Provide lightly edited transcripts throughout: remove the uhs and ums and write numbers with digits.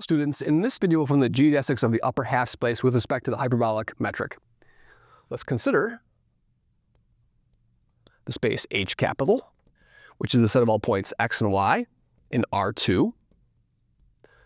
students, in this video from the geodesics of the upper half space with respect to the hyperbolic metric. Let's consider the space H capital, which is the set of all points x and y in R2,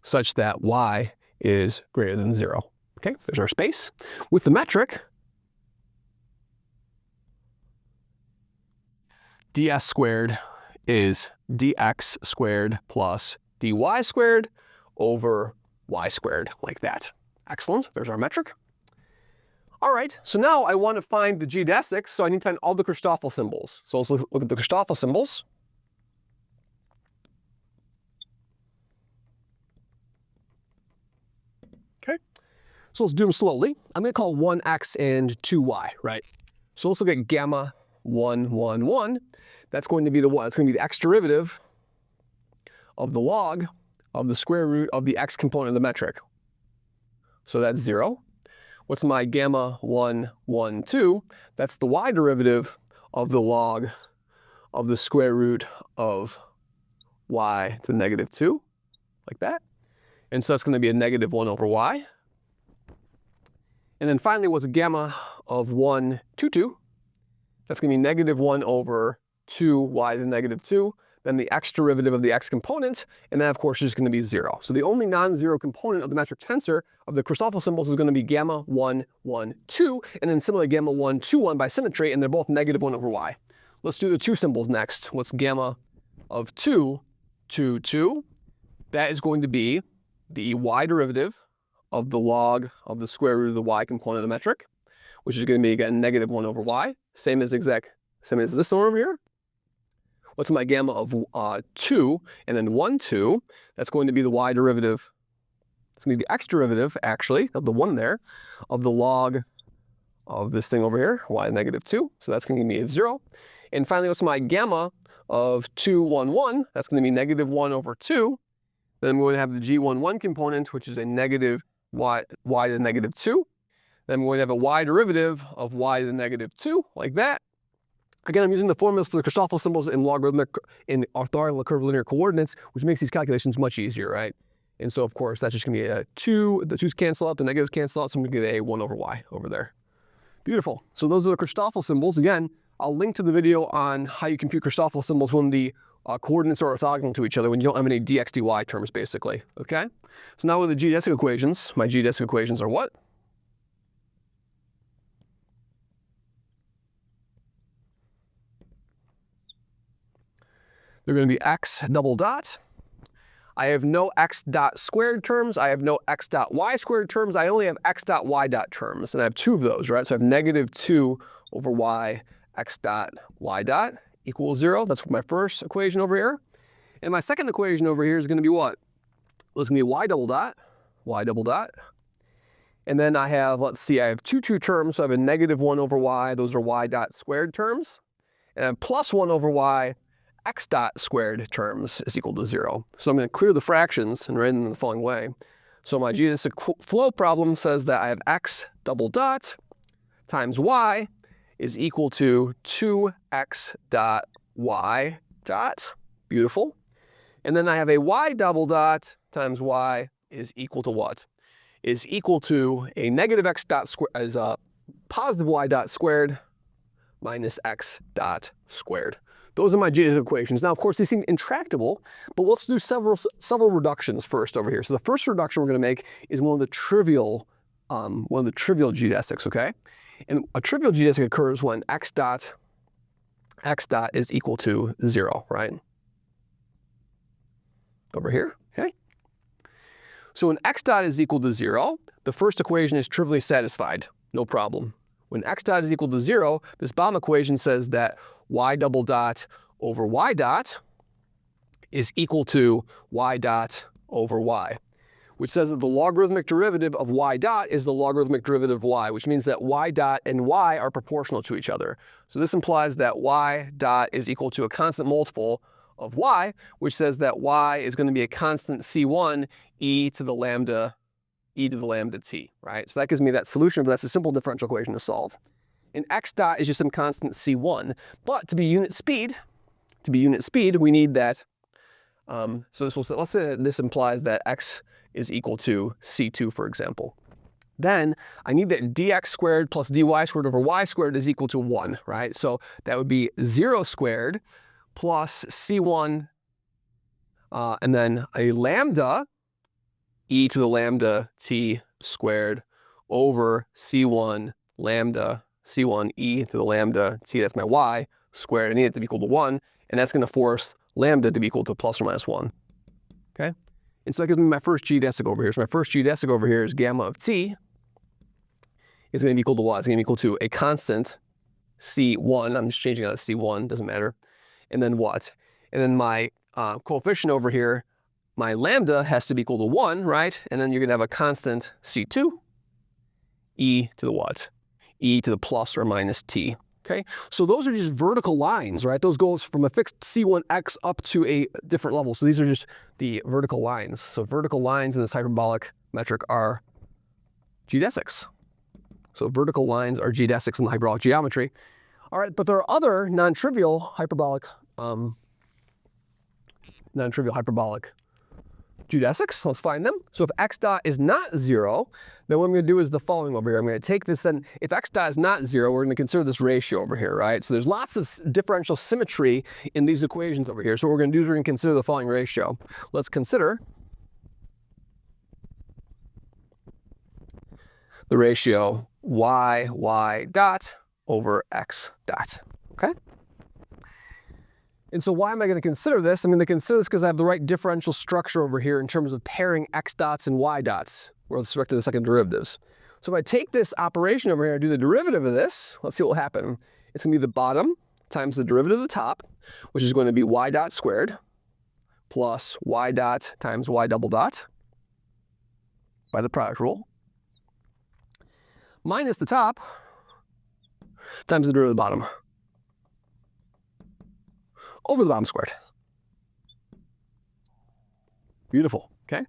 such that y is greater than 0. Okay, there's our space. With the metric, ds squared is dx squared plus dy squared over y squared, like that. Excellent, there's our metric. All right, so now I want to find the geodesics, so I need to find all the Christopal symbols. So let's look at the Christopal symbols. Okay, so let's do them slowly. I'm going to call 1x and 2y, right? So let's look at gamma 1, 1, 1. That's going to be the what? It's going to be the x derivative of the log of the square root of the x component of the metric. So that's 0. What's my gamma 1, 1, 2? That's the y derivative of the log of the square root of y to the negative 2, like that. And so that's going to be a negative 1 over y. And then finally, what's gamma of 1, 2, 2? That's going to be negative 1 over 2y to the negative 2. Then the x derivative of the x component, and that of course is going to be 0. So the only non-zero component of the metric tensor of the Christopal symbols is going to be gamma 1, 1, 2, and then similarly gamma 1, 2, 1 by symmetry, and they're both negative 1 over y. Let's do the 2 symbols next. What's gamma of 2, 2, 2? That is going to be the y derivative of the log of the square root of the y component of the metric, which is going to be, again, negative 1 over y. Same as this one over here. What's my gamma of 2 and then 1, 2? That's going to be the y derivative. It's going to be the x derivative, actually, of the 1 there, of the log of this thing over here, y negative 2. So that's going to give me a 0. And finally, what's my gamma of 2, 1, 1? That's going to be negative 1 over 2. Then we're going to have the g11 component, which is a negative y to the negative 2. Then we're going to have a y derivative of y to the negative 2, like that. Again, I'm using the formulas for the Christopal symbols in orthogonal curvilinear coordinates, which makes these calculations much easier, right? And so, of course, that's just going to be a 2. The 2's cancel out, the negatives cancel out, so I'm going to get a 1 over y over there. Beautiful. So those are the Christopal symbols. Again, I'll link to the video on how you compute Christopal symbols when the coordinates are orthogonal to each other, when you don't have any dx, dy terms, basically. Okay? So now with the geodesic equations, my geodesic equations are what? They're going to be x double dot. I have no x dot squared terms. I have no x dot y squared terms. I only have x dot y dot terms. And I have 2 of those, right? So I have negative 2 over y x dot y dot equals 0. That's my first equation over here. And my second equation over here is going to be what? Well, it's going to be y double dot. And then I have, let's see, I have 2 terms. So I have a negative 1 over y. Those are y dot squared terms. And I have plus 1 over y x dot squared terms is equal to 0. So I'm going to clear the fractions and write them in the following way. So my geodesic flow problem says that I have x double dot times y is equal to 2x dot y dot. Beautiful. And then I have a y double dot times y is equal to what? Is equal to a negative x dot squared as a positive y dot squared minus x dot squared. Those are my geodesic equations. Now, of course, these seem intractable, but let's do several reductions first over here. So the first reduction we're going to make is one of the trivial geodesics, okay? And a trivial geodesic occurs when x dot is equal to 0, right? Over here, okay? So when x dot is equal to 0, the first equation is trivially satisfied, no problem. When x dot is equal to 0, this bottom equation says that y double dot over y dot is equal to y dot over y, which says that the logarithmic derivative of y dot is the logarithmic derivative of y, which means that y dot and y are proportional to each other. So this implies that y dot is equal to a constant multiple of y, which says that y is going to be a constant c1 e to the lambda t, right? So that gives me that solution, but that's a simple differential equation to solve. And x dot is just some constant c1. But to be unit speed, we need that. So let's say this implies that x is equal to C2, for example. Then I need that dx squared plus dy squared over y squared is equal to 1, right? So that would be 0 squared plus C1, and then a lambda e to the lambda t squared over C1 lambda C1 e to the lambda t, that's my y, squared. I need it to be equal to 1, and that's going to force lambda to be equal to plus or minus 1. Okay? And so that gives me my first geodesic over here. So my first geodesic over here is gamma of t is going to be equal to what? It's going to be equal to a constant C1. I'm just changing out of C1, doesn't matter. And then what? And then my coefficient over here, my lambda has to be equal to 1, right? And then you're going to have a constant C2, e to the what? E to the plus or minus t. Okay, so those are just vertical lines, right? Those go from a fixed C1x up to a different level. So these are just the vertical lines. So vertical lines in this hyperbolic metric are geodesics. So vertical lines are geodesics in the hyperbolic geometry. All right, but there are other non-trivial hyperbolic geodesics. Let's find them. So if x dot is not 0, then what I'm going to do is the following over here. I'm going to take this, and if x dot is not 0, we're going to consider this ratio over here, right? So there's lots of differential symmetry in these equations over here. So what we're going to do is we're going to consider the following ratio. Let's consider the ratio y dot over x dot, okay? And so why am I going to consider this? I'm going to consider this because I have the right differential structure over here in terms of pairing x dots and y dots with respect to the second derivatives. So if I take this operation over here and do the derivative of this, let's see what will happen. It's going to be the bottom times the derivative of the top, which is going to be y dot squared plus y dot times y double dot by the product rule, minus the top times the derivative of the bottom over the bottom squared. Beautiful, okay?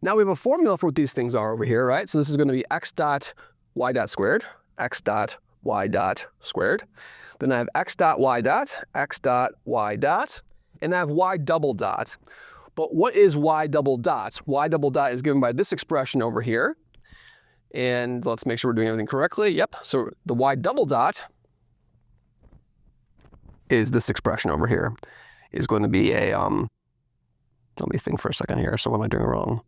Now we have a formula for what these things are over here, right? So this is going to be x dot y dot squared, x dot y dot squared. Then I have x dot y dot, and I have y double dot. But what is y double dot? Y double dot is given by this expression over here. And let's make sure we're doing everything correctly. Yep, so the y double dot is this expression over here, is going to be a, let me think for a second here. So what am I doing wrong?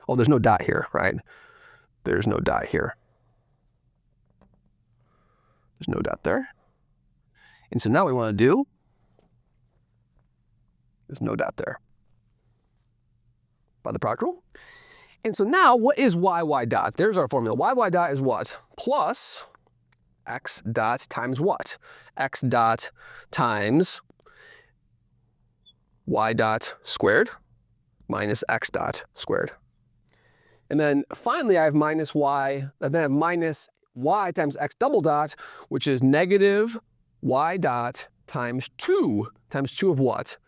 Oh, there's no dot here, right? There's no dot here. There's no dot there. And so now what we want to do, there's no dot there by the product rule. And so now what is y dot? There's our formula. Y dot is what? Plus x dot times what? X dot times y dot squared minus x dot squared. And then finally I have minus y, and then I have minus y times x double dot, which is negative y dot times 2 of what?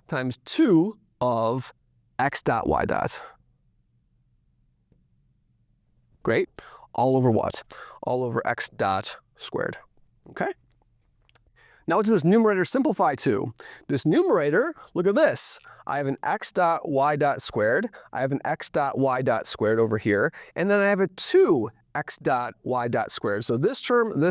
Times 2 of x dot y dot. Great. All over what? All over x dot squared. Okay? Now what does this numerator simplify to? This numerator, look at this. I have an x dot y dot squared. I have an x dot y dot squared over here. And then I have a 2 x dot y dot squared. So this term, and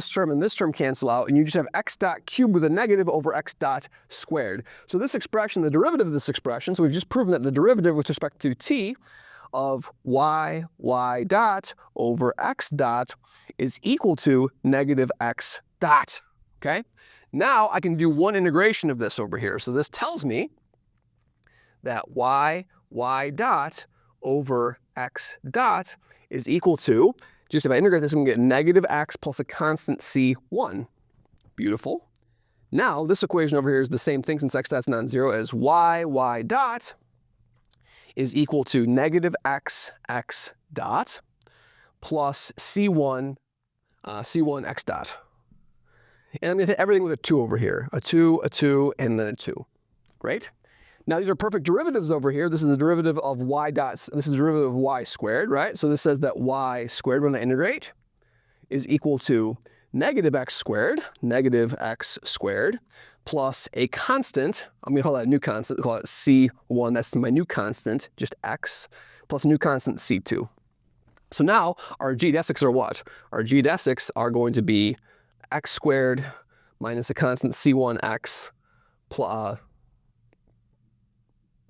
this term cancel out, and you just have x dot cubed with a negative over x dot squared. So this expression, the derivative of this expression, so we've just proven that the derivative with respect to t of y dot over x dot is equal to negative x dot, okay? Now I can do one integration of this over here. So this tells me that y dot over x dot is equal to, just if I integrate this, I'm going to get negative x plus a constant c1. Beautiful. Now this equation over here is the same thing since x dot's non-zero as y dot is equal to negative x dot plus c1 x dot. And I'm going to hit everything with a 2 over here. A 2, and then a 2. Great. Now these are perfect derivatives over here. This is the derivative of y dot, this is the derivative of y squared, right? So this says that y squared when I integrate is equal to negative x squared, plus a constant, I'm going to call that a new constant, call it C1, that's my new constant, just x, plus a new constant C2. So now our geodesics are what? Our geodesics are going to be x squared minus a constant C1x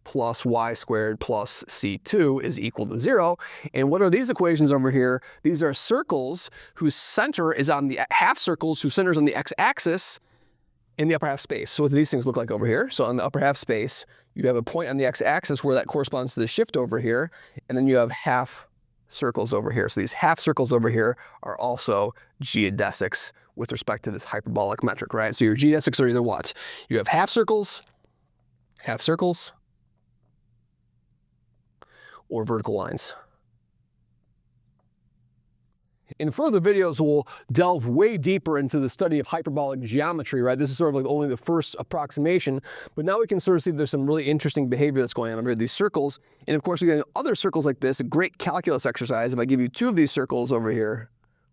plus y squared plus C2 is equal to 0. And what are these equations over here? These are circles whose center is on the half circles whose center is on the x-axis in the upper half space. So what do these things look like over here? So on the upper half space, you have a point on the x-axis where that corresponds to the shift over here, and then you have half circles over here. So these half circles over here are also geodesics with respect to this hyperbolic metric, right? So your geodesics are either what? You have half circles, or vertical lines. In further videos, we'll delve way deeper into the study of hyperbolic geometry, right? This is sort of like only the first approximation, but now we can sort of see there's some really interesting behavior that's going on over here, these circles. And of course, we get other circles like this, a great calculus exercise. If I give you two of these circles over here,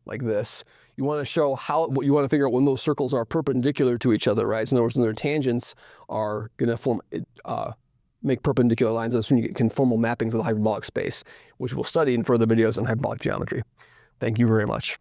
like this, you want to show what you want to figure out when those circles are perpendicular to each other, right? So in other words, when their tangents are going to make perpendicular lines, that's when you get conformal mappings of the hyperbolic space, which we'll study in further videos on hyperbolic geometry. Thank you very much.